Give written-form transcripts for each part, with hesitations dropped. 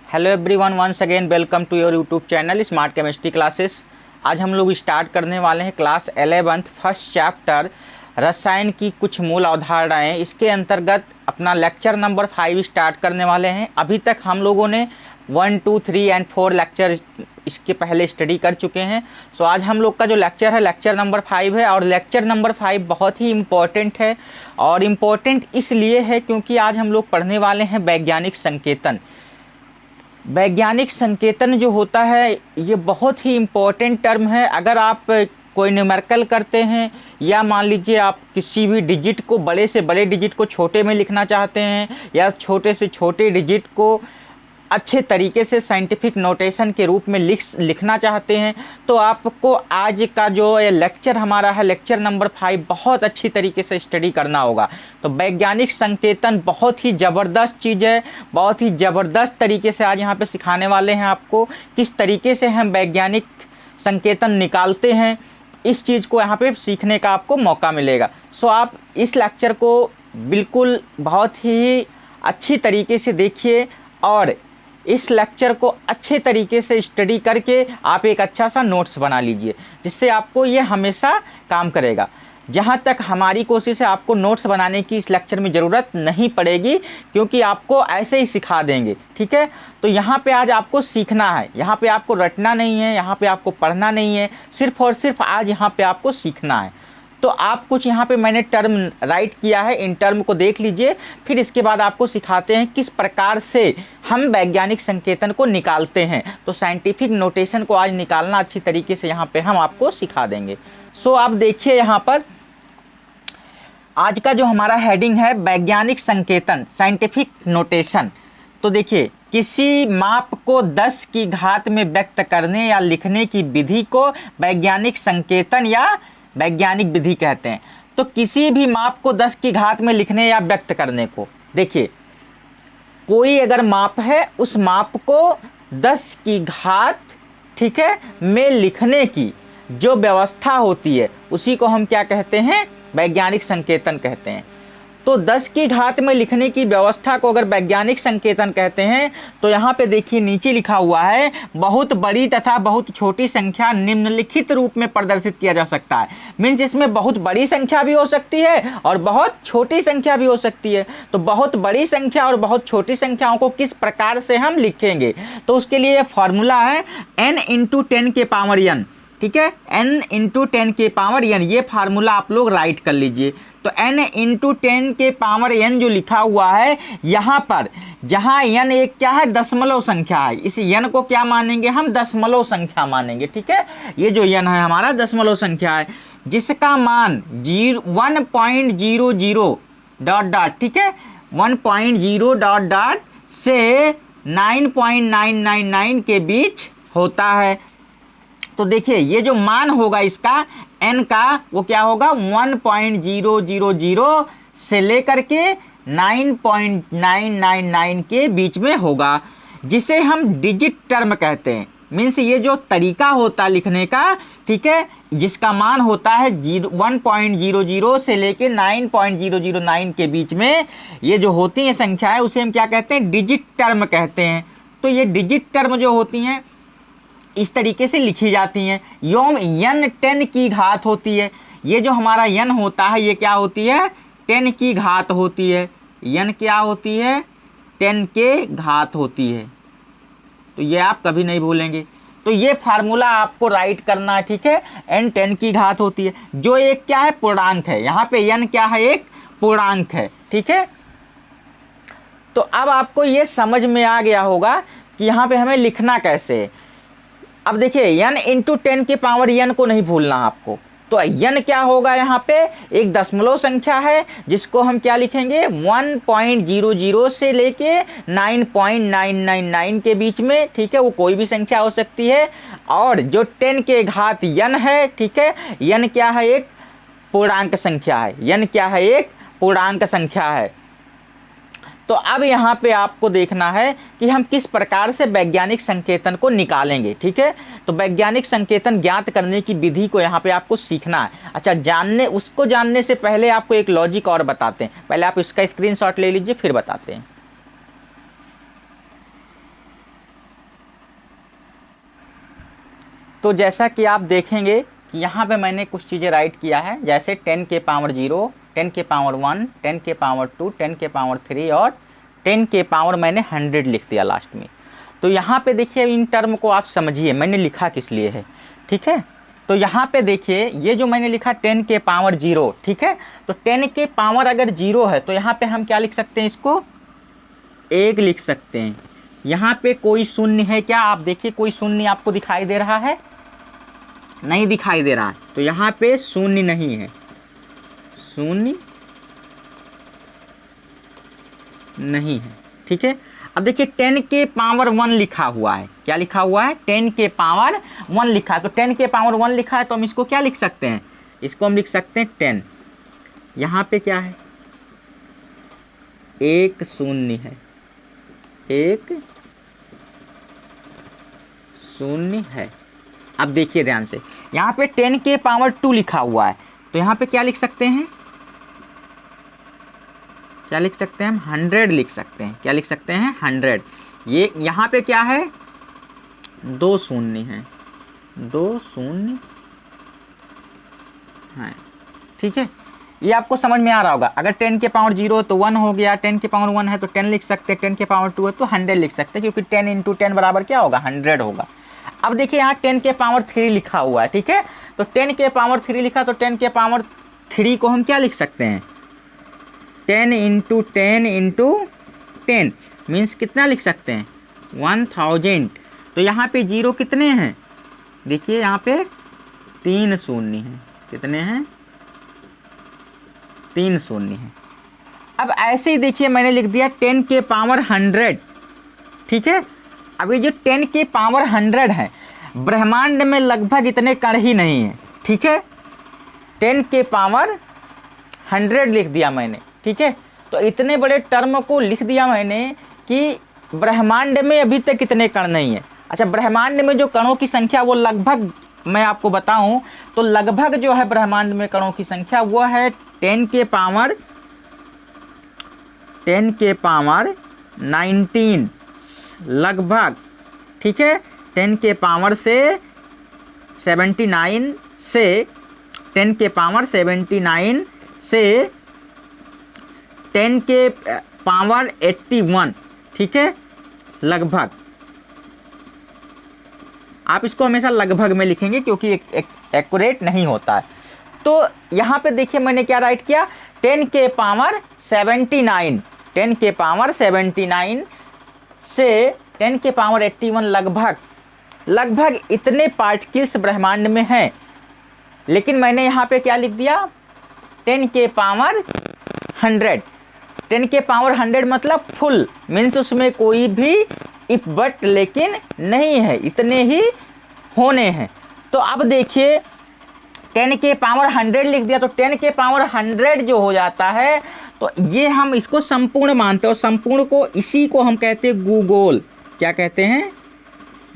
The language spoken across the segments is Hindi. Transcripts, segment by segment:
Hello everyone, once again welcome to your YouTube channel smart chemistry classes. आज हम लोग स्टार्ट करने वाले हैं क्लास 11th फर्स्ट चैप्टर रसायन की कुछ मूल अवधारणाएं। इसके अंतर्गत अपना लेक्चर नंबर 5 स्टार्ट करने वाले हैं। अभी तक हम लोगों ने 1, 2, 3 एंड 4 लेक्चर इसके पहले स्टडी कर चुके हैं। सो आज हम लोग का जो लेक्चर है लेक्चर नंबर 5 है, और लेक्चर नंबर 5 बहुत ही इम्पोर्टेंट है। और इम्पोर्टेंट इसलिए है क्योंकि आज हम लोग पढ़ने वाले हैं वैज्ञानिक संकेतन। वैज्ञानिक संकेतन जो होता है ये बहुत ही इम्पोर्टेंट टर्म है। अगर आप कोई न्यूमेरिकल करते हैं या मान लीजिए आप किसी भी डिजिट को, बड़े से बड़े डिजिट को छोटे में लिखना चाहते हैं, या छोटे से छोटे डिजिट को अच्छे तरीके से साइंटिफिक नोटेशन के रूप में लिखना चाहते हैं, तो आपको आज का जो ये लेक्चर हमारा है लेक्चर नंबर 5 बहुत अच्छी तरीके से स्टडी करना होगा। तो वैज्ञानिक संकेतन बहुत ही ज़बरदस्त चीज़ है, बहुत ही ज़बरदस्त तरीके से आज यहाँ पे सिखाने वाले हैं आपको किस तरीके से हम वैज्ञानिक संकेतन निकालते हैं। इस चीज़ को यहाँ पे सीखने का आपको मौका मिलेगा। सो आप इस लेक्चर को बिल्कुल बहुत ही अच्छी तरीके से देखिए और इस लेक्चर को अच्छे तरीके से स्टडी करके आप एक अच्छा सा नोट्स बना लीजिए, जिससे आपको ये हमेशा काम करेगा। जहाँ तक हमारी कोशिश है आपको नोट्स बनाने की इस लेक्चर में ज़रूरत नहीं पड़ेगी, क्योंकि आपको ऐसे ही सिखा देंगे। ठीक है, तो यहाँ पे आज आपको सीखना है, यहाँ पे आपको रटना नहीं है, यहाँ पे आपको पढ़ना नहीं है, सिर्फ और सिर्फ आज यहाँ पे आपको सीखना है। तो आप कुछ यहाँ पे मैंने टर्म राइट किया है, इन टर्म को देख लीजिए, फिर इसके बाद आपको सिखाते हैं किस प्रकार से हम वैज्ञानिक संकेतन को निकालते हैं। तो साइंटिफिक नोटेशन को आज निकालना अच्छी तरीके से यहाँ पे हम आपको सिखा देंगे। सो आप देखिए यहाँ पर आज का जो हमारा हेडिंग है वैज्ञानिक संकेतन, साइंटिफिक नोटेशन। तो देखिए, किसी माप को 10 की घात में व्यक्त करने या लिखने की विधि को वैज्ञानिक संकेतन या वैज्ञानिक विधि कहते हैं। तो किसी भी माप को 10 की घात में लिखने या व्यक्त करने को, देखिए कोई अगर माप है उस माप को 10 की घात, ठीक है, में लिखने की जो व्यवस्था होती है उसी को हम क्या कहते हैं, वैज्ञानिक संकेतन कहते हैं। तो 10 की घात में लिखने की व्यवस्था को अगर वैज्ञानिक संकेतन कहते हैं, तो यहाँ पे देखिए नीचे लिखा हुआ है बहुत बड़ी तथा बहुत छोटी संख्या निम्नलिखित रूप में प्रदर्शित किया जा सकता है। मीन्स इसमें बहुत बड़ी संख्या भी हो सकती है और बहुत छोटी संख्या भी हो सकती है। तो बहुत बड़ी संख्या और बहुत छोटी संख्याओं को किस प्रकार से हम लिखेंगे, तो उसके लिए फॉर्मूला है n × 10 के पावर n। ठीक है, n × 10 के पावर n, ये फार्मूला आप लोग राइट कर लीजिए। तो n × 10 के पावर n जो लिखा हुआ है यहाँ पर, जहाँ n एक क्या है, दशमलव संख्या है, इस n को क्या मानेंगे हम, दशमलव संख्या मानेंगे। ठीक है, ये जो n है हमारा दशमलव संख्या है, जिसका मान 1.00 डॉट डॉट, ठीक है, 1.0 डॉट डॉट से 9.999 के बीच होता है। तो देखिए ये जो मान होगा इसका n का, वो क्या होगा, 1.000 से लेकर के 9.999 के बीच में होगा, जिसे हम डिजिट टर्म कहते हैं। मीन्स ये जो तरीका होता है लिखने का, ठीक है, जिसका मान होता है 1.00 से लेके 9.009 के बीच में ये जो होती हैं संख्याएं, उसे हम क्या कहते हैं, डिजिट टर्म कहते हैं। तो ये डिजिट टर्म जो होती हैं इस तरीके से लिखी जाती हैं। योम n 10 की घात होती है। ये जो हमारा n होता है ये क्या होती है, 10 की घात होती है। n क्या होती है, 10 के घात होती है। तो ये आप कभी नहीं भूलेंगे। तो ये फार्मूला आपको राइट करना है। ठीक है, n 10 की घात होती है, जो एक क्या है, पूर्णांक है। यहाँ पे n क्या है, एक पूर्णांक है। ठीक है, तो अब आपको ये समझ में आ गया होगा कि यहाँ पे हमें लिखना कैसे है। अब देखिए n × 10 के पावर n को नहीं भूलना आपको। तो n क्या होगा, यहाँ पे एक दशमलव संख्या है, जिसको हम क्या लिखेंगे, 1.00 से लेके 9.999 के बीच में। ठीक है, वो कोई भी संख्या हो सकती है। और जो 10 के घात n है, ठीक है, n क्या है, एक पूर्णांक संख्या है। n क्या है, एक पूर्णांक संख्या है। तो अब यहाँ पे आपको देखना है कि हम किस प्रकार से वैज्ञानिक संकेतन को निकालेंगे। ठीक है, तो वैज्ञानिक संकेतन ज्ञात करने की विधि को यहाँ पे आपको सीखना है। अच्छा, उसको जानने से पहले आपको एक लॉजिक और बताते हैं। पहले आप इसका स्क्रीनशॉट ले लीजिए, फिर बताते हैं। तो जैसा कि आप देखेंगे कि यहाँ पे मैंने कुछ चीज़ें राइट किया है, जैसे 10 के पावर 0, 10 के पावर 1, 10 के पावर 2, 10 के पावर 3 और 10 के पावर मैंने 100 लिख दिया लास्ट में। तो यहाँ पे देखिए इन टर्म को आप समझिए मैंने लिखा किस लिए है, ठीक है। तो यहाँ पे देखिए ये जो मैंने लिखा 10 के पावर 0, ठीक है। तो 10 के पावर अगर 0 है तो यहाँ पे हम क्या लिख सकते हैं, इसको 1 लिख सकते हैं। यहाँ पे कोई शून्य है क्या, आप देखिए कोई शून्य आपको दिखाई दे रहा है, नहीं दिखाई दे रहा है। तो यहाँ पे शून्य नहीं है, शून्य नहीं है, ठीक है। अब देखिए 10 के पावर 1 लिखा हुआ है, क्या लिखा हुआ है, 10 के पावर 1 लिखा है। तो 10 के पावर 1 लिखा है तो हम इसको क्या लिख सकते हैं, इसको हम लिख सकते हैं 10। यहाँ पे क्या है, एक शून्य है, एक शून्य है। अब देखिए ध्यान से, यहाँ पे 10 के पावर 2 लिखा हुआ है, तो यहाँ पे क्या लिख सकते हैं, क्या लिख सकते हैं हम 100 लिख सकते हैं। क्या लिख सकते हैं 100। ये यहाँ पे क्या है, 2 शून्य है, 2 शून्य है, ठीक है। ये आपको समझ में आ रहा होगा। अगर 10 के पावर 0 तो 1 हो गया, 10 के पावर 1 है तो 10 लिख सकते हैं, 10 के पावर 2 है तो 100 लिख सकते हैं, क्योंकि 10 इंटू 10 बराबर क्या होगा, 100 होगा। अब देखिए यहाँ 10 के पावर 3 लिखा हुआ है, ठीक है। तो 10 के पावर 3 लिखा, तो 10 के पावर 3 को हम क्या लिख सकते हैं, 10 इंटू 10 इंटू 10 मीन्स कितना लिख सकते हैं, 1000। तो यहाँ पे 0 कितने हैं, देखिए यहाँ पे 3 शून्य हैं, कितने हैं, 3 शून्य हैं। अब ऐसे ही देखिए मैंने लिख दिया 10 के पावर 100, ठीक है। अब ये जो 10 के पावर 100 है, ब्रह्मांड में लगभग इतने कण ही नहीं है, ठीक है। 10 के पावर 100 लिख दिया मैंने, ठीक है। तो इतने बड़े टर्म को लिख दिया मैंने कि ब्रह्मांड में अभी तक इतने कण नहीं है। अच्छा, ब्रह्मांड में जो कणों की संख्या वो लगभग मैं आपको बताऊं तो लगभग जो है ब्रह्मांड में कणों की संख्या वो है 10 के पावर 19 लगभग, ठीक है। 10 के पावर से 79 से 10 के पावर 79 से 10 के पावर 81, ठीक है, लगभग। आप इसको हमेशा लगभग में लिखेंगे क्योंकि एक्यूरेट नहीं होता है। तो यहाँ पे देखिए मैंने क्या राइट किया, 10 के पावर 79, 10 के पावर 79 से 10 के पावर 81 लगभग इतने पार्टिकल्स ब्रह्मांड में हैं। लेकिन मैंने यहाँ पे क्या लिख दिया, 10 के पावर 100। 10 के पावर 100 मतलब फुल, मीन्स उसमें कोई भी इफ बट लेकिन नहीं है, इतने ही होने हैं। तो अब देखिए 10 के पावर 100 लिख दिया, तो 10 के पावर 100 जो हो जाता है तो ये हम इसको संपूर्ण मानते हैं, और संपूर्ण को इसी को हम कहते हैं गूगोल। क्या कहते हैं,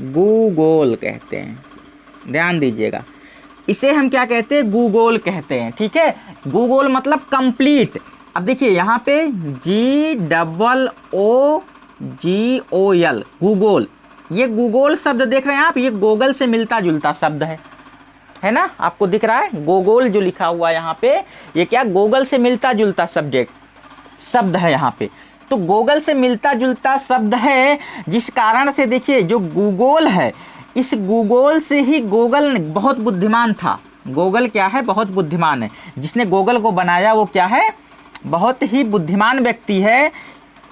गूगोल कहते हैं, ध्यान दीजिएगा। इसे हम क्या कहते हैं, गूगोल कहते हैं, ठीक है। गूगोल मतलब कंप्लीट। अब देखिए यहाँ पे GOOGOL, गूगोल। ये गूगोल शब्द देख रहे हैं आप, ये गूगल से मिलता जुलता शब्द है ना, आपको दिख रहा है गूगोल जो लिखा हुआ है यहाँ पे, ये क्या गूगल से मिलता जुलता शब्द है यहाँ पे। तो गूगल से मिलता जुलता शब्द है, जिस कारण से देखिए जो गूगोल है, इस गूगोल से ही गूगल बहुत बुद्धिमान था। गूगल क्या है, बहुत बुद्धिमान है। जिसने गूगल को बनाया वो क्या है, बहुत ही बुद्धिमान व्यक्ति है।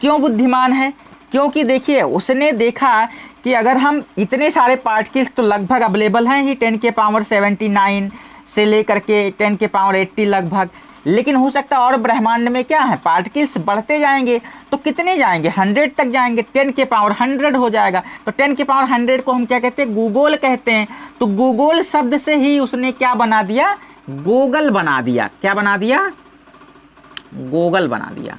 क्यों बुद्धिमान है, क्योंकि देखिए उसने देखा कि अगर हम इतने सारे पार्टिकल्स तो लगभग अवेलेबल हैं ही 10 के पावर 79 से लेकर के 10 के पावर 80 लगभग, लेकिन हो सकता है और ब्रह्मांड में क्या है, पार्टिकल्स बढ़ते जाएंगे। तो कितने जाएंगे, 100 तक जाएंगे, 10 के पावर 100 हो जाएगा। तो 10 के पावर 100 को हम क्या कहते हैं, गूगोल कहते हैं। तो गूगोल शब्द से ही उसने क्या बना दिया, गूगल बना दिया। क्या बना दिया, गूगल बना दिया।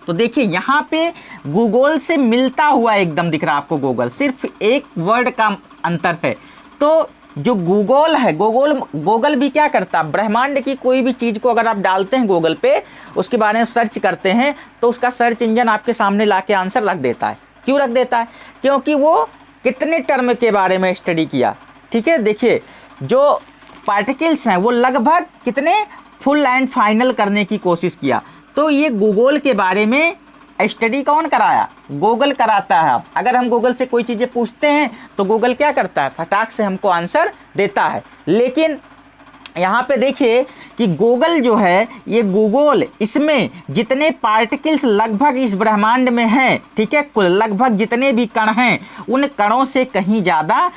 तो देखिए यहाँ पे गूगल से मिलता हुआ एकदम दिख रहा है आपको गूगल, सिर्फ एक वर्ड का अंतर है। तो जो गूगल है, गूगल भी क्या करता है, ब्रह्मांड की कोई भी चीज़ को अगर आप डालते हैं गूगल पे, उसके बारे में सर्च करते हैं तो उसका सर्च इंजन आपके सामने लाके आंसर रख देता है। क्यों रख देता है, क्योंकि वो कितने टर्म के बारे में स्टडी किया, ठीक है। देखिए जो पार्टिकल्स हैं वो लगभग कितने फुल एंड फाइनल करने की कोशिश किया। तो ये गूगल के बारे में स्टडी कौन कराया? गूगल कराता है। अगर हम गूगल से कोई चीज़ें पूछते हैं तो गूगल क्या करता है? फटाक से हमको आंसर देता है। लेकिन यहाँ पे देखिए कि गूगल जो है, ये गूगल इसमें जितने पार्टिकल्स लगभग इस ब्रह्मांड में हैं, ठीक है, कुल लगभग जितने भी कण हैं उन कणों से कहीं ज़्यादा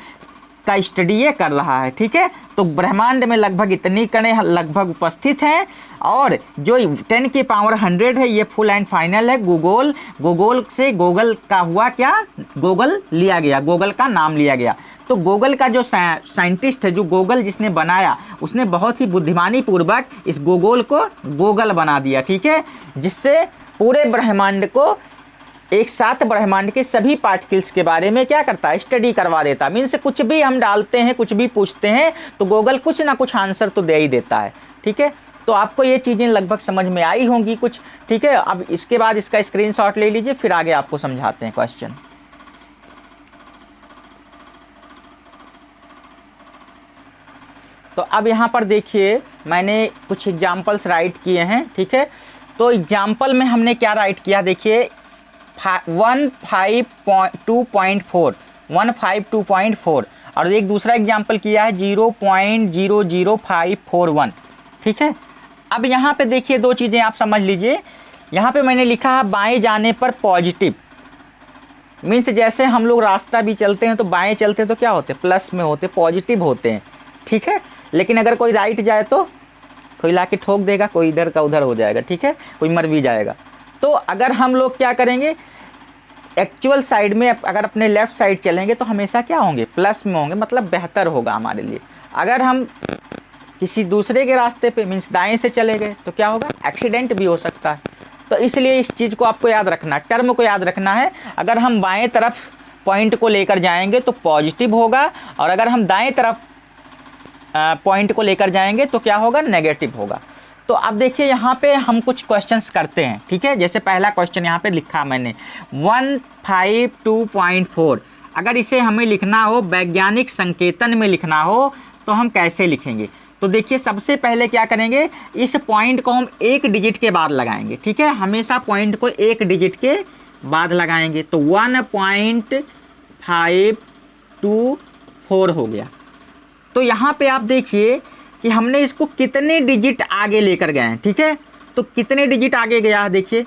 का स्टडी ये कर रहा है, ठीक है। तो ब्रह्मांड में लगभग इतनी कणें लगभग उपस्थित हैं और जो 10 की पावर 100 है ये फुल एंड फाइनल है। गूगल से गूगल का हुआ क्या? गूगल लिया गया, गूगल का नाम लिया गया। तो गूगल का जो साइंटिस्ट है, जो गूगल जिसने बनाया, उसने बहुत ही बुद्धिमानी पूर्वक इस गूगल को गूगल बना दिया, ठीक है, जिससे पूरे ब्रह्मांड को एक साथ ब्रह्मांड के सभी पार्टिकल्स के बारे में क्या करता है? स्टडी करवा देता है। मीन्स कुछ भी हम डालते हैं, कुछ भी पूछते हैं तो गूगल कुछ ना कुछ आंसर तो दे ही देता है, ठीक है। तो आपको ये चीज़ें लगभग समझ में आई होंगी कुछ, ठीक है। अब इसके बाद इसका स्क्रीनशॉट ले लीजिए, फिर आगे आपको समझाते हैं क्वेश्चन। तो अब यहाँ पर देखिए मैंने कुछ एग्जाम्पल्स राइट किए हैं, ठीक है। तो एग्जाम्पल में हमने क्या राइट किया? देखिए 152.4 और एक दूसरा एग्जाम्पल किया है 0.00541, ठीक है। अब यहाँ पे देखिए दो चीज़ें आप समझ लीजिए। यहाँ पे मैंने लिखा है बाएं जाने पर पॉजिटिव, मीन्स जैसे हम लोग रास्ता भी चलते हैं तो बाएं चलते हैं तो क्या होते हैं? प्लस में होते, पॉजिटिव होते हैं, ठीक है। लेकिन अगर कोई राइट जाए तो कोई ला के ठोक देगा, कोई इधर का उधर हो जाएगा, ठीक है, कोई मर भी जाएगा। तो अगर हम लोग क्या करेंगे, एक्चुअल साइड में अगर अपने लेफ़्ट साइड चलेंगे तो हमेशा क्या होंगे? प्लस में होंगे, मतलब बेहतर होगा हमारे लिए। अगर हम किसी दूसरे के रास्ते पे मीन्स दाएं से चले गए तो क्या होगा? एक्सीडेंट भी हो सकता है। तो इसलिए इस चीज़ को आपको याद रखना, टर्म को याद रखना है। अगर हम बाएं तरफ पॉइंट को लेकर जाएंगे तो पॉजिटिव होगा, और अगर हम दाएं तरफ पॉइंट को लेकर जाएंगे तो क्या होगा? नेगेटिव होगा। तो अब देखिए यहाँ पे हम कुछ क्वेश्चंस करते हैं, ठीक है। जैसे पहला क्वेश्चन यहाँ पे लिखा मैंने 152.4, अगर इसे हमें लिखना हो वैज्ञानिक संकेतन में लिखना हो तो हम कैसे लिखेंगे? तो देखिए सबसे पहले क्या करेंगे, इस पॉइंट को हम एक डिजिट के बाद लगाएंगे, ठीक है। हमेशा पॉइंट को एक डिजिट के बाद लगाएंगे। तो 1.524 हो गया। तो यहाँ पे आप देखिए कि हमने इसको कितने डिजिट आगे लेकर गए हैं, ठीक है। तो कितने डिजिट आगे गया है? देखिए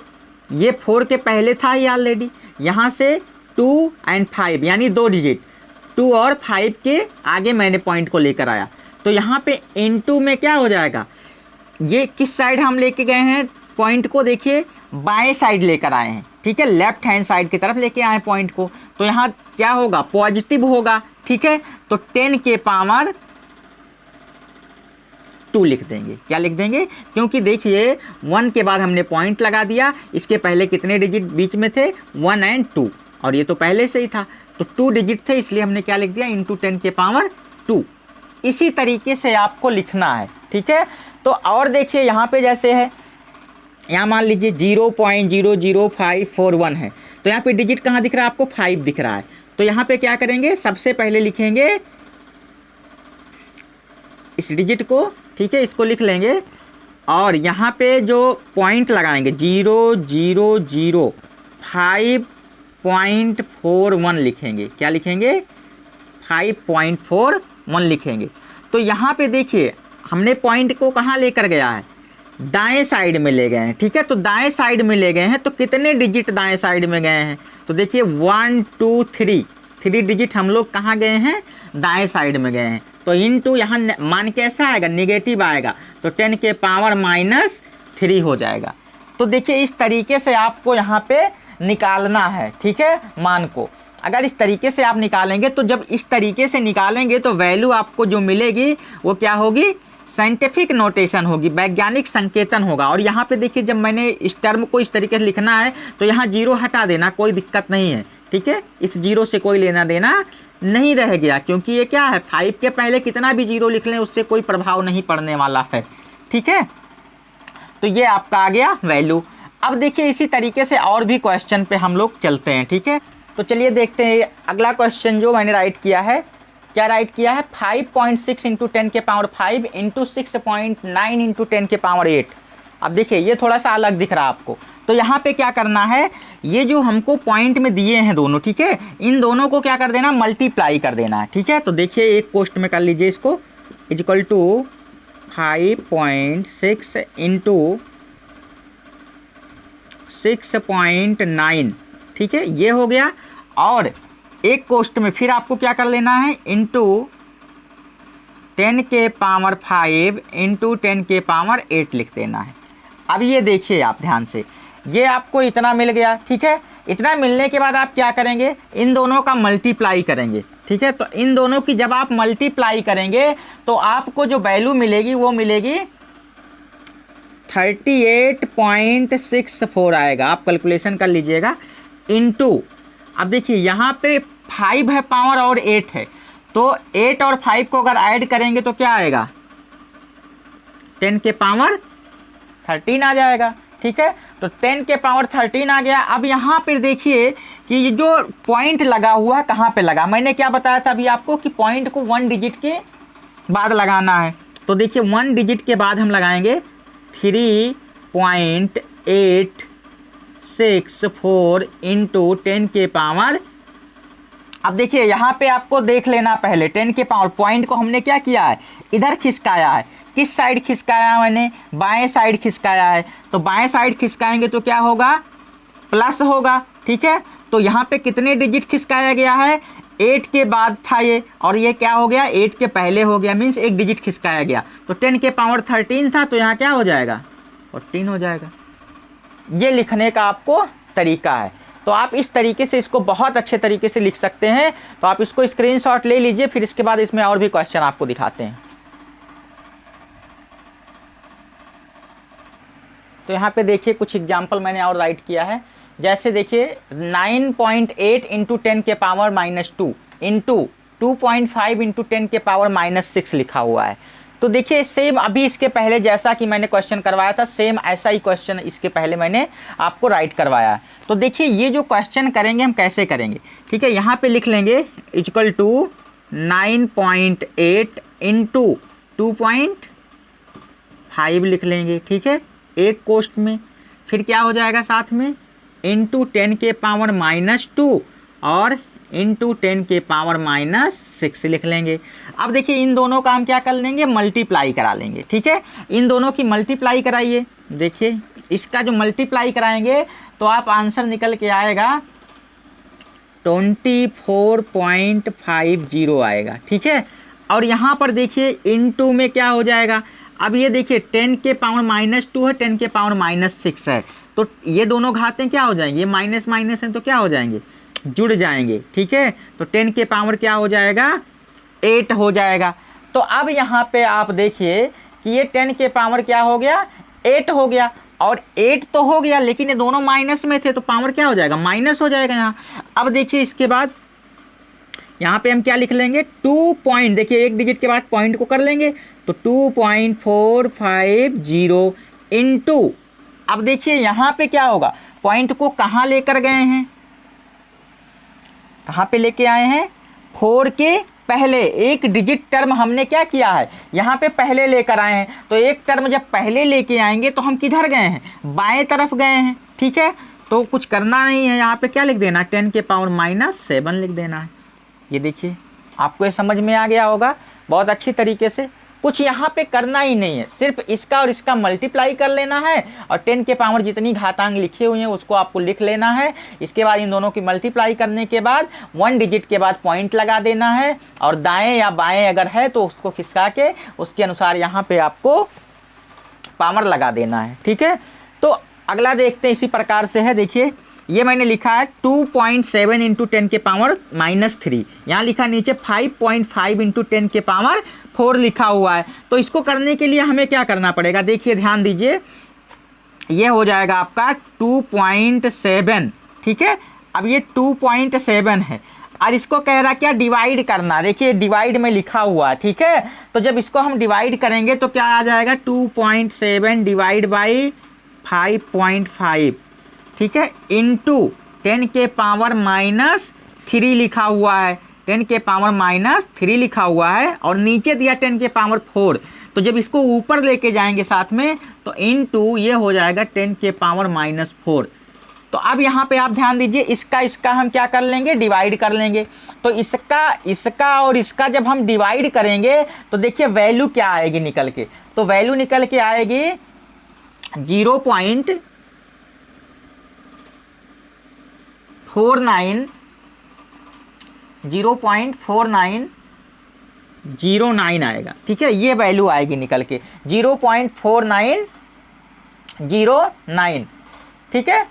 ये 4 के पहले था ही ऑलरेडी, यहाँ से 2 और 5 यानी 2 डिजिट, 2 और 5 के आगे मैंने पॉइंट को लेकर आया। तो यहाँ पे इनटू में क्या हो जाएगा? ये किस साइड हम लेके गए हैं पॉइंट को? देखिए बाएं साइड लेकर आए हैं, ठीक है, लेफ्ट हैंड साइड की तरफ लेके आए पॉइंट को। तो यहाँ क्या होगा? पॉजिटिव होगा, ठीक है। तो 10 के पावर 2 लिख देंगे। क्या लिख देंगे? क्योंकि देखिए 1 के बाद हमने पॉइंट लगा दिया, इसके पहले कितने डिजिट बीच में थे? 1 और 2, और ये तो पहले से ही था तो 2 डिजिट थे, इसलिए हमने क्या लिख दिया? इंटू 10 के पावर 2। इसी तरीके से आपको लिखना है, ठीक है। तो और देखिए यहाँ पे जैसे है, यहाँ मान लीजिए 0.00541 है, तो यहाँ पे डिजिट कहाँ दिख रहा है आपको? 5 दिख रहा है। तो यहाँ पे क्या करेंगे? सबसे पहले लिखेंगे इस डिजिट को, ठीक है, इसको लिख लेंगे, और यहाँ पे जो पॉइंट लगाएंगे 0.00541 लिखेंगे। क्या लिखेंगे? 5.41 लिखेंगे। तो यहाँ पे देखिए हमने पॉइंट को कहाँ लेकर गया है? दाएं साइड में ले गए हैं, ठीक है। तो दाएं साइड में ले गए हैं तो कितने डिजिट दाएं साइड में गए हैं? तो देखिए 1 2 3 डिजिट हम लोग कहाँ गए हैं? दाएं साइड में गए हैं। तो इनटू यहाँ मान कैसा आएगा? नेगेटिव आएगा, तो 10 के पावर -3 हो जाएगा। तो देखिए इस तरीके से आपको यहाँ पे निकालना है, ठीक है, मान को। अगर इस तरीके से आप निकालेंगे तो जब इस तरीके से निकालेंगे तो वैल्यू आपको जो मिलेगी वो क्या होगी? साइंटिफिक नोटेशन होगी, वैज्ञानिक संकेतन होगा। और यहाँ पे देखिए जब मैंने इस टर्म को इस तरीके से लिखना है तो यहाँ 0 हटा देना, कोई दिक्कत नहीं है, ठीक है। इस 0 से कोई लेना देना नहीं रह गया, क्योंकि ये क्या है? 5 के पहले कितना भी 0 लिख लें उससे कोई प्रभाव नहीं पड़ने वाला है, ठीक है। तो ये आपका आ गया वैल्यू। अब देखिए इसी तरीके से और भी क्वेश्चन पे हम लोग चलते हैं, ठीक है। तो चलिए देखते हैं अगला क्वेश्चन जो मैंने राइट किया है क्या राइट किया है 5.6 इंटू 10 के पावर 5 इंटू 6.9 इंटू 10 के पावर 8। अब देखिए ये थोड़ा सा अलग दिख रहा है आपको, तो यहाँ पे क्या करना है, ये जो हमको पॉइंट में दिए हैं दोनों, ठीक है, इन दोनों को क्या कर देना, मल्टीप्लाई कर देना है, ठीक है। तो देखिए एक पोस्ट में कर लीजिए इसको, इज इक्वल टू 5.6 इंटू 6.9, ठीक है, ये हो गया। और एक कोष्ट में फिर आपको क्या कर लेना है, इंटू 10 के पावर 5 इंटू 10 के पावर 8 लिख देना है। अब ये देखिए आप ध्यान से, ये आपको इतना मिल गया, ठीक है। इतना मिलने के बाद आप क्या करेंगे, इन दोनों का मल्टीप्लाई करेंगे, ठीक है। तो इन दोनों की जब आप मल्टीप्लाई करेंगे तो आपको जो वैल्यू मिलेगी वो मिलेगी 38.64 आएगा। आप कैलकुलेशन कर लीजिएगा, इनटू, अब देखिए यहाँ पे 5 है पावर और 8 है, तो 8 और 5 को अगर ऐड करेंगे तो क्या आएगा, 10 के पावर 13 आ जाएगा, ठीक है। तो 10 के पावर 13 आ गया। अब यहाँ पर देखिए कि ये जो पॉइंट लगा हुआ है कहाँ पे लगा, मैंने क्या बताया था अभी आपको कि पॉइंट को 1 डिजिट के बाद लगाना है। तो देखिए 1 डिजिट के बाद हम लगाएंगे 3.864 इंटू 10 के पावर। अब देखिए यहाँ पे आपको देख लेना पहले, 10 के पावर पॉइंट को हमने क्या किया है, इधर खिसकाया है। किस साइड खिसकाया है मैंने, बाएं साइड खिसकाया है। तो बाएं साइड खिसकाएंगे तो क्या होगा, प्लस होगा, ठीक है। तो यहाँ पे कितने डिजिट खिसकाया गया है, 8 के बाद था ये, और ये क्या हो गया, 8 के पहले हो गया, मीन्स एक डिजिट खिसकाया गया। तो 10 के पावर 13 था, तो यहाँ क्या हो जाएगा, 14 हो जाएगा। ये लिखने का आपको तरीका है। तो आप इस तरीके से इसको बहुत अच्छे तरीके से लिख सकते हैं। तो आप इसको स्क्रीनशॉट ले लीजिए, फिर इसके बाद इसमें और भी क्वेश्चन आपको दिखाते हैं। तो यहाँ पे देखिए कुछ एग्जाम्पल मैंने और राइट किया है। जैसे देखिए 9.8 इंटू 10 के पावर -2 इंटू 2.5 इंटू 10 के पावर -6 लिखा हुआ है। तो देखिए सेम अभी इसके पहले जैसा कि मैंने क्वेश्चन करवाया था, सेम ऐसा ही क्वेश्चन इसके पहले मैंने आपको राइट करवाया है। तो देखिए ये जो क्वेश्चन करेंगे हम कैसे करेंगे, ठीक है। यहाँ पे लिख लेंगे इक्वल टू 9.8 इंटू 2.5 लिख लेंगे, ठीक है, एक कोष्ट में। फिर क्या हो जाएगा साथ में, इंटू 10 के पावर -2 और इंटू 10 के पावर -6 लिख लेंगे। अब देखिए इन दोनों का हम क्या कर लेंगे, मल्टीप्लाई करा लेंगे, ठीक है। इन दोनों की मल्टीप्लाई कराइए, देखिए इसका जो मल्टीप्लाई कराएंगे तो आप आंसर निकल के आएगा 24.50 आएगा, ठीक है। और यहाँ पर देखिए इंटू में क्या हो जाएगा, अब ये देखिए 10 के पावर -2 है, 10 के पावर -6 है, तो ये दोनों घातें क्या हो जाएंगे, ये माइनस माइनस हैं तो क्या हो जाएंगे, जुड़ जाएंगे, ठीक है। तो 10 के पावर क्या हो जाएगा, 8 हो जाएगा। तो अब यहाँ पे आप देखिए कि ये 10 के पावर क्या हो गया, 8 हो गया। और 8 तो हो गया, लेकिन ये दोनों माइनस में थे तो पावर क्या हो जाएगा, माइनस हो जाएगा यहाँ। अब देखिए इसके बाद यहाँ पे हम क्या लिख लेंगे, 2 पॉइंट, देखिए एक डिजिट के बाद पॉइंट को कर लेंगे तो 2.450 इंटू, अब देखिए यहाँ पे क्या होगा, पॉइंट को कहाँ लेकर गए हैं, कहाँ पे लेके आए हैं, 4 के पहले एक डिजिट टर्म हमने क्या किया है, यहाँ पे पहले लेकर आए हैं। तो एक टर्म जब पहले लेके आएंगे तो हम किधर गए हैं, बाएं तरफ गए हैं, ठीक है। तो कुछ करना नहीं है, यहाँ पे क्या लिख देना, 10 के पावर -7 लिख देना है। ये देखिए आपको ये समझ में आ गया होगा बहुत अच्छी तरीके से। कुछ यहाँ पे करना ही नहीं है, सिर्फ इसका और इसका मल्टीप्लाई कर लेना है और 10 के पावर जितनी घातांक लिखे हुए हैं उसको आपको लिख लेना है। इसके बाद इन दोनों की मल्टीप्लाई करने के बाद 1 डिजिट के बाद पॉइंट लगा देना है और दाएं या बाएं अगर है तो उसको खिसका के उसके अनुसार यहाँ पे आपको पावर लगा देना है, ठीक है। तो अगला देखते हैं, इसी प्रकार से है। देखिए ये मैंने लिखा है 2.7 इंटू 10 के पावर -3, यहाँ लिखा नीचे 5.5 इंटू 10 के पावर 4 लिखा हुआ है। तो इसको करने के लिए हमें क्या करना पड़ेगा, देखिए ध्यान दीजिए, ये हो जाएगा आपका 2.7, ठीक है। अब ये 2.7 है और इसको कह रहा क्या, डिवाइड करना, देखिए डिवाइड में लिखा हुआ है, ठीक है। तो जब इसको हम डिवाइड करेंगे तो क्या आ जाएगा, 2.7 डिवाइड बाई 5.5, ठीक है, इंटू 10 के पावर -3 लिखा हुआ है, 10 के पावर -3 लिखा हुआ है और नीचे दिया 10 के पावर 4। तो जब इसको ऊपर लेके जाएंगे साथ में तो इनटू ये हो जाएगा 10 के पावर -4। तो अब यहाँ पे आप ध्यान दीजिए, इसका हम क्या कर लेंगे, डिवाइड कर लेंगे। तो इसका और इसका जब हम डिवाइड करेंगे तो देखिए वैल्यू क्या आएगी निकल के, तो वैल्यू निकल के आएगी 0.4909 आएगा। ठीक है, ये वैल्यू आएगी निकल के 0.4909। ठीक है,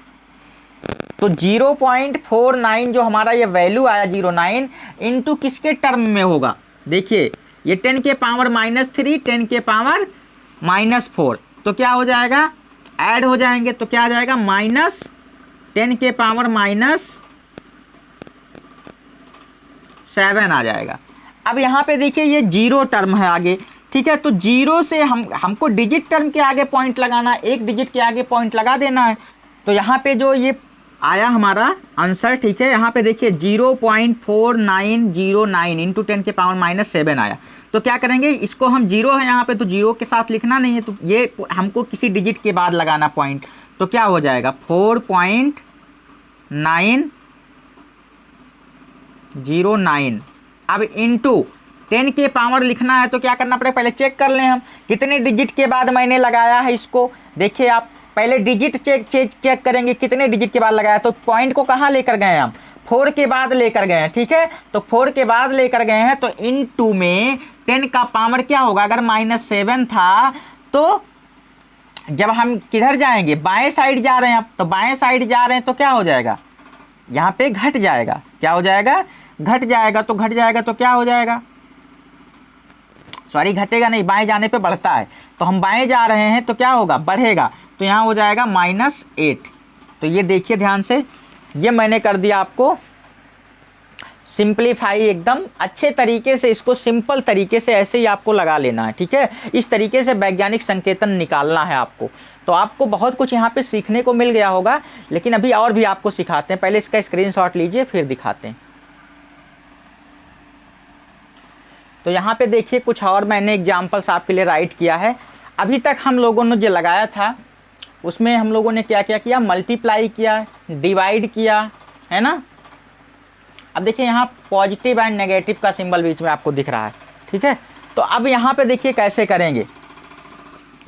तो 0.49 जो हमारा ये वैल्यू आया 09 इंटू किसके टर्म में होगा, देखिए ये 10 के पावर -3 10 के पावर -4, तो क्या हो जाएगा, ऐड हो जाएंगे तो क्या आ जाएगा -10 के पावर -7 आ जाएगा। अब यहाँ पे देखिए ये जीरो टर्म है आगे। ठीक है, तो जीरो से हमको डिजिट टर्म के आगे पॉइंट लगाना, एक डिजिट के आगे पॉइंट लगा देना है। तो यहाँ पे जो ये आया हमारा आंसर, ठीक है, यहाँ पे देखिए 0.4909 इंटू 10 के पावर -7 आया। तो क्या करेंगे, इसको हम जीरो है यहाँ पे तो जीरो के साथ लिखना नहीं है, तो ये हमको किसी डिजिट के बाद लगाना पॉइंट। तो क्या हो जाएगा 4.909। अब इंटू 10 के पावर लिखना है तो क्या करना पड़ेगा, पहले चेक कर लें हम कितने डिजिट के बाद मैंने लगाया है इसको। देखिए आप पहले डिजिट चेक करेंगे कितने डिजिट के बाद लगाया, तो पॉइंट को कहाँ लेकर गए हम, 4 के बाद लेकर गए हैं। ठीक है, तो 4 के बाद लेकर गए हैं तो इनटू में 10 का पावर क्या होगा, अगर -7 था तो जब हम किधर जाएंगे, बाएं साइड जा रहे हैं अब, तो बाएं साइड जा रहे हैं तो क्या हो जाएगा, यहाँ पे घट जाएगा। क्या हो जाएगा, घट जाएगा। तो घट जाएगा तो क्या हो जाएगा, सॉरी घटेगा नहीं, बाएं जाने पे बढ़ता है, तो हम बाएं जा रहे हैं तो क्या होगा, बढ़ेगा। तो यहाँ हो जाएगा -8। तो ये देखिए ध्यान से, ये मैंने कर दिया आपको सिंपलीफाई एकदम अच्छे तरीके से, इसको सिंपल तरीके से ऐसे ही आपको लगा लेना है। ठीक है, इस तरीके से वैज्ञानिक संकेतन निकालना है आपको। तो आपको बहुत कुछ यहाँ पे सीखने को मिल गया होगा, लेकिन अभी और भी आपको सिखाते हैं। पहले इसका स्क्रीनशॉट लीजिए फिर दिखाते हैं। तो यहाँ पे देखिए कुछ और मैंने एग्जाम्पल्स आपके लिए राइट किया है। अभी तक हम लोगों ने जो लगाया था उसमें हम लोगों ने क्या क्या किया, मल्टीप्लाई किया, डिवाइड किया, है ना। अब देखिए यहाँ पॉजिटिव एंड नेगेटिव का सिंबल बीच में आपको दिख रहा है। ठीक है, तो अब यहाँ पे देखिए कैसे करेंगे।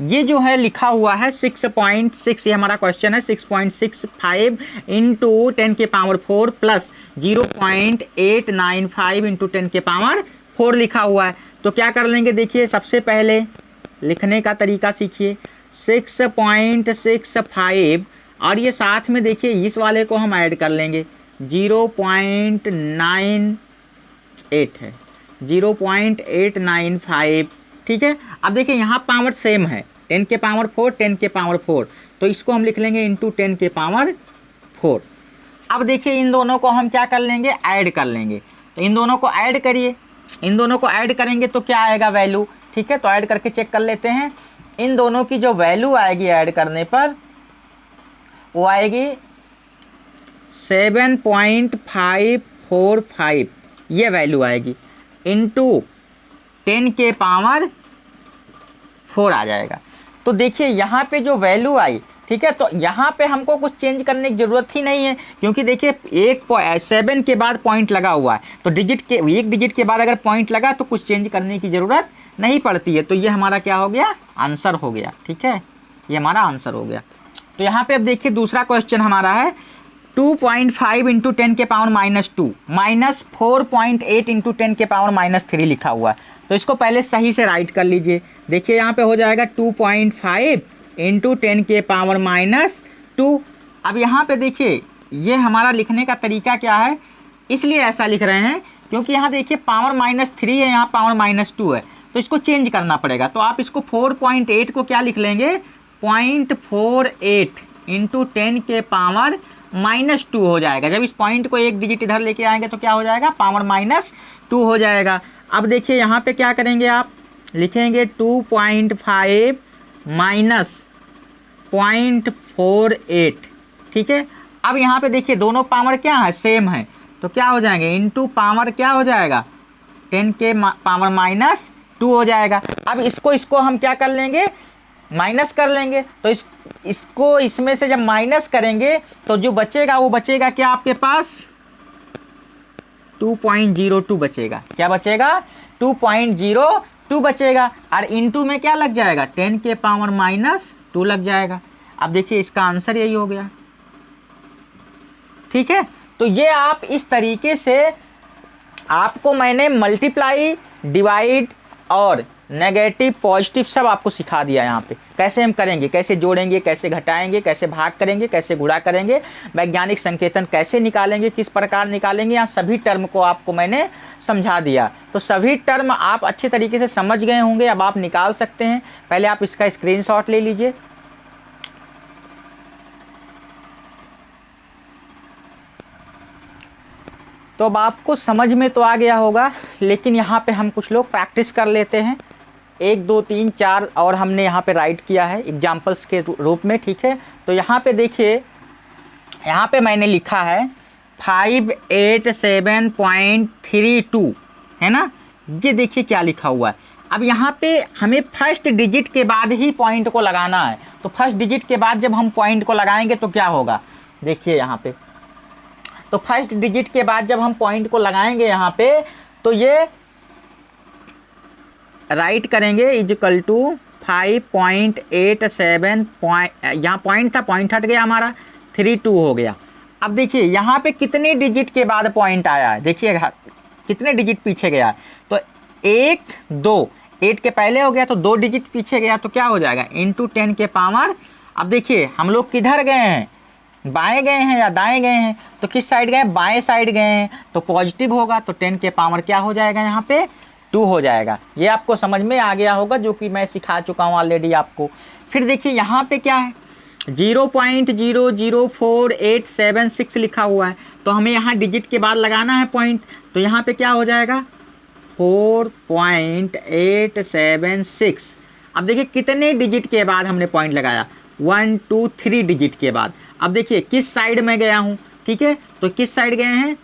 ये जो है लिखा हुआ है 6.6, ये हमारा क्वेश्चन है 6.65 इंटू 10 के पावर 4 प्लस 0.895 इंटू 10 के पावर 4 लिखा हुआ है। तो क्या कर लेंगे, देखिए सबसे पहले लिखने का तरीका सीखिए, 6.65 और ये साथ में देखिए इस वाले को हम ऐड कर लेंगे 0.98 है, 0.895। ठीक है, अब देखिए यहाँ पावर सेम है, 10 के पावर 4 10 के पावर 4, तो इसको हम लिख लेंगे इंटू 10 के पावर 4। अब देखिए इन दोनों को हम क्या कर लेंगे, ऐड कर लेंगे। तो इन दोनों को ऐड करिए, इन दोनों को ऐड करेंगे तो क्या आएगा वैल्यू। ठीक है, तो ऐड करके चेक कर लेते हैं। इन दोनों की जो वैल्यू आएगी ऐड करने पर वो आएगी 7.545, ये वैल्यू आएगी इंटू 10 के पावर 4 आ जाएगा। तो देखिए यहाँ पे जो वैल्यू आई, ठीक है, तो यहाँ पे हमको कुछ चेंज करने की ज़रूरत ही नहीं है, क्योंकि देखिए 7 के बाद पॉइंट लगा हुआ है, तो एक डिजिट के बाद अगर पॉइंट लगा तो कुछ चेंज करने की ज़रूरत नहीं पड़ती है। तो ये हमारा क्या हो गया, आंसर हो गया। ठीक है, ये हमारा आंसर हो गया। तो यहाँ पे अब देखिए दूसरा क्वेश्चन हमारा है 2.5 इंटू 10 के पावर -2 माइनस 4.8 इंटू 10 के पावर -3 लिखा हुआ है। तो इसको पहले सही से राइट कर लीजिए। देखिए यहाँ पे हो जाएगा 2.5 इंटू 10 के पावर -2। अब यहाँ पे देखिए ये हमारा लिखने का तरीका क्या है, इसलिए ऐसा लिख रहे हैं क्योंकि यहाँ देखिए पावर -3 है, यहाँ पावर -2 है, तो इसको चेंज करना पड़ेगा। तो आप इसको 4.8 को क्या लिख लेंगे, 0.48 इंटू 10 के पावर -2 हो जाएगा। जब इस पॉइंट को एक डिजिट इधर लेके आएंगे तो क्या हो जाएगा, पावर -2 हो जाएगा। अब देखिए यहाँ पे क्या करेंगे, आप लिखेंगे 2.5 माइनस 0.48। ठीक है, अब यहाँ पे देखिए दोनों पावर क्या है, सेम है, तो क्या हो जाएंगे, इंटू पावर क्या हो जाएगा 10 के पावर -2 हो जाएगा। अब इसको हम क्या कर लेंगे, माइनस कर लेंगे। तो इसको इसमें से जब माइनस करेंगे तो जो बचेगा वो बचेगा क्या आपके पास 2.02 बचेगा। क्या बचेगा 2.02 बचेगा। और इंटू में क्या लग जाएगा 10 के पावर -2 लग जाएगा। अब देखिए इसका आंसर यही हो गया। ठीक है, तो ये आप इस तरीके से, आपको मैंने मल्टीप्लाई, डिवाइड और नेगेटिव पॉजिटिव सब आपको सिखा दिया। यहाँ पे कैसे हम करेंगे, कैसे जोड़ेंगे, कैसे घटाएंगे, कैसे भाग करेंगे, कैसे गुणा करेंगे, वैज्ञानिक संकेतन कैसे निकालेंगे, किस प्रकार निकालेंगे, यहाँ सभी टर्म को आपको मैंने समझा दिया। तो सभी टर्म आप अच्छे तरीके से समझ गए होंगे, अब आप निकाल सकते हैं। पहले आप इसका स्क्रीनशॉट ले लीजिए। तो अब आपको समझ में तो आ गया होगा, लेकिन यहाँ पे हम कुछ लोग प्रैक्टिस कर लेते हैं। 1 2 3 4 और हमने यहाँ पे राइट किया है एग्जाम्पल्स के रूप में। ठीक है, तो यहाँ पे देखिए, यहाँ पे मैंने लिखा है 587.32 है ना। ये देखिए क्या लिखा हुआ है। अब यहाँ पे हमें फर्स्ट डिजिट के बाद ही पॉइंट को लगाना है। तो फर्स्ट डिजिट के बाद जब हम पॉइंट को लगाएंगे तो क्या होगा, देखिए यहाँ पे, तो फर्स्ट डिजिट के बाद जब हम पॉइंट को लगाएंगे यहाँ पे, तो ये राइट करेंगे इजकल टू 5.87 यहाँ पॉइंट था, पॉइंट हट गया हमारा, 32 हो गया। अब देखिए यहाँ पे कितने डिजिट के बाद पॉइंट आया है, देखिए कितने डिजिट पीछे गया है। तो 1 2 8 के पहले हो गया तो 2 डिजिट पीछे गया, तो क्या हो जाएगा इंटू 10 के पावर। अब देखिए हम लोग किधर गए हैं, बाएं गए हैं या दाएं गए हैं, तो किस साइड गए, बाएं साइड गए हैं, तो पॉजिटिव होगा। तो 10 के पावर क्या हो जाएगा यहाँ पे 2 हो जाएगा। ये आपको समझ में आ गया होगा, जो कि मैं सिखा चुका हूँ ऑलरेडी आपको। फिर देखिए यहाँ पे क्या है 0.004876 लिखा हुआ है, तो हमें यहाँ डिजिट के बाद लगाना है पॉइंट। तो यहाँ पे क्या हो जाएगा 4.876। अब देखिए कितने डिजिट के बाद हमने पॉइंट लगाया, 1 2 3 डिजिट के बाद। अब देखिए किस साइड में गया हूँ, ठीक है, तो किस साइड गए हैं,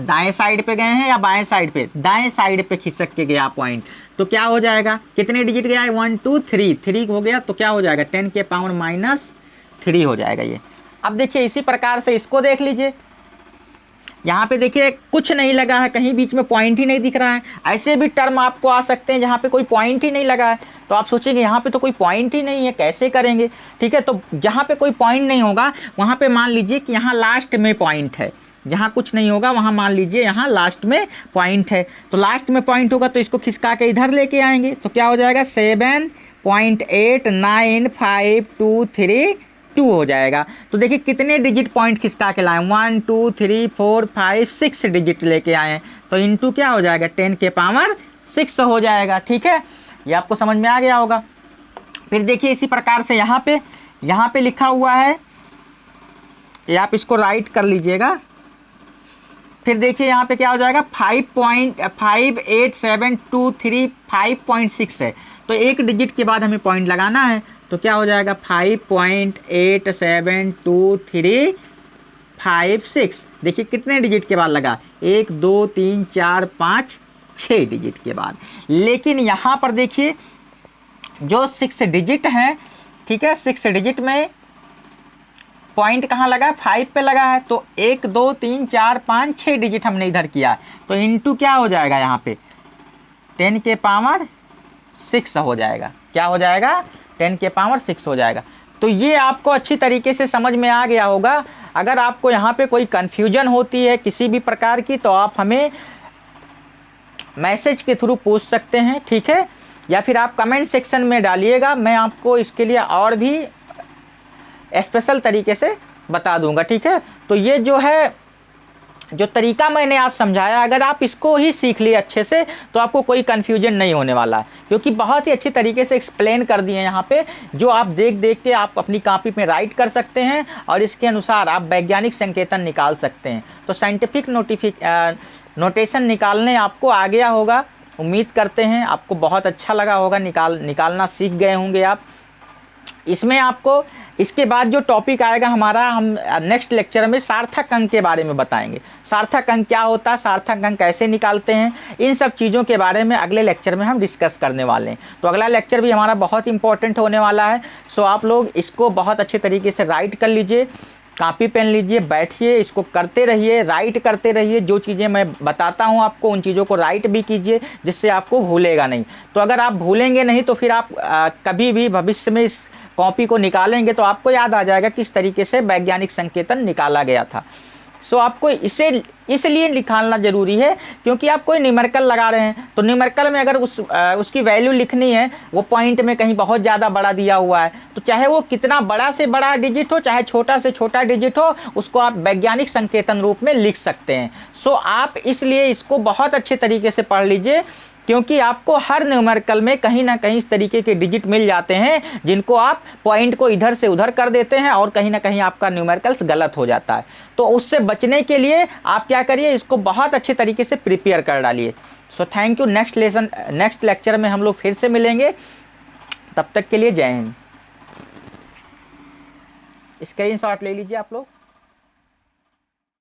दाएं साइड पे गए हैं या बाएं साइड पे, दाएं साइड पे खिसक के गया पॉइंट। तो क्या हो जाएगा, कितने डिजिट गया है 1 2 3 3 हो गया, तो क्या हो जाएगा 10 के पावर -3 हो जाएगा ये। अब देखिए इसी प्रकार से इसको देख लीजिए, यहाँ पे देखिए कुछ नहीं लगा है, कहीं बीच में पॉइंट ही नहीं दिख रहा है। ऐसे भी टर्म आपको आ सकते हैं जहाँ पे कोई पॉइंट ही नहीं लगा है, तो आप सोचेंगे यहाँ पे तो कोई पॉइंट ही नहीं है, कैसे करेंगे। ठीक है, तो जहाँ पे कोई पॉइंट नहीं होगा वहाँ पे मान लीजिए कि यहाँ लास्ट में पॉइंट है, जहाँ कुछ नहीं होगा वहाँ मान लीजिए यहाँ लास्ट में पॉइंट है। तो लास्ट में पॉइंट होगा तो इसको खिसका के इधर लेके आएंगे, तो क्या हो जाएगा 7.895232 हो जाएगा। तो देखिए कितने डिजिट पॉइंट खिसका के लाए, 1 2 3 4 5 6 डिजिट लेके आए हैं। तो इंटू क्या हो जाएगा 10 के पावर 6 हो जाएगा। ठीक है, ये आपको समझ में आ गया होगा। फिर देखिए इसी प्रकार से यहाँ पे लिखा हुआ है, ये आप इसको राइट कर लीजिएगा। फिर देखिए यहाँ पे क्या हो जाएगा 5.58723 5.6 है, तो एक डिजिट के बाद हमें पॉइंट लगाना है। तो क्या हो जाएगा 5.87235 देखिए कितने डिजिट के बाद लगा, 1 2 3 4 5 6 डिजिट के बाद। लेकिन यहाँ पर देखिए जो 6 डिजिट हैं, ठीक है, 6 डिजिट में पॉइंट कहाँ लगा, 5 पे लगा है। तो 1 2 3 4 5 6 डिजिट हमने इधर किया, तो इंटू क्या हो जाएगा यहाँ पे 10 के पावर 6 हो जाएगा। क्या हो जाएगा 10 के पावर 6 हो जाएगा। तो ये आपको अच्छी तरीके से समझ में आ गया होगा। अगर आपको यहाँ पे कोई कन्फ्यूजन होती है किसी भी प्रकार की, तो आप हमें मैसेज के थ्रू पूछ सकते हैं, ठीक है, या फिर आप कमेंट सेक्शन में डालिएगा, मैं आपको इसके लिए और भी स्पेशल तरीके से बता दूंगा। ठीक है, तो ये जो तरीका मैंने आज समझाया, अगर आप इसको ही सीख लिए अच्छे से तो आपको कोई कन्फ्यूजन नहीं होने वाला है, क्योंकि बहुत ही अच्छी तरीके से एक्सप्लेन कर दिए हैं यहाँ पे, जो आप देख के आप अपनी कॉपी में राइट कर सकते हैं और इसके अनुसार आप वैज्ञानिक संकेतन निकाल सकते हैं। तो साइंटिफिक नोटेशन निकालने आपको आ गया होगा, उम्मीद करते हैं आपको बहुत अच्छा लगा होगा, निकालना सीख गए होंगे आप। इसमें आपको इसके बाद जो टॉपिक आएगा हमारा, हम नेक्स्ट लेक्चर में सार्थक अंक के बारे में बताएंगे। सार्थक अंक क्या होता है, सार्थक अंक कैसे निकालते हैं, इन सब चीज़ों के बारे में अगले लेक्चर में हम डिस्कस करने वाले हैं। तो अगला लेक्चर भी हमारा बहुत इंपॉर्टेंट होने वाला है। सो आप लोग इसको बहुत अच्छे तरीके से राइट कर लीजिए, कॉपी पेन लीजिए, बैठिए, इसको करते रहिए, राइट करते रहिए। जो चीज़ें मैं बताता हूँ आपको उन चीज़ों को राइट भी कीजिए, जिससे आपको भूलेगा नहीं। तो अगर आप भूलेंगे नहीं तो फिर आप कभी भी भविष्य में इस कॉपी को निकालेंगे तो आपको याद आ जाएगा किस तरीके से वैज्ञानिक संकेतन निकाला गया था। सो आपको इसे इसलिए निकालना ज़रूरी है क्योंकि आप कोई न्यूमेरिकल लगा रहे हैं, तो न्यूमेरिकल में अगर उसकी वैल्यू लिखनी है, वो पॉइंट में कहीं बहुत ज़्यादा बड़ा दिया हुआ है, तो चाहे वो कितना बड़ा से बड़ा डिजिट हो, चाहे छोटा से छोटा डिजिट हो, उसको आप वैज्ञानिक संकेतन रूप में लिख सकते हैं। सो आप इसलिए इसको बहुत अच्छे तरीके से पढ़ लीजिए, क्योंकि आपको हर न्यूमेरिकल में कहीं ना कहीं इस तरीके के डिजिट मिल जाते हैं जिनको आप पॉइंट को इधर से उधर कर देते हैं और कहीं ना कहीं आपका न्यूमेरिकल्स गलत हो जाता है। तो उससे बचने के लिए आप क्या करिए, इसको बहुत अच्छे तरीके से प्रिपेयर कर डालिए। So thank you. Next lecture में हम लोग फिर से मिलेंगे, तब तक के लिए जय हिंद। स्क्रीनशॉट ले लीजिए आप लोग।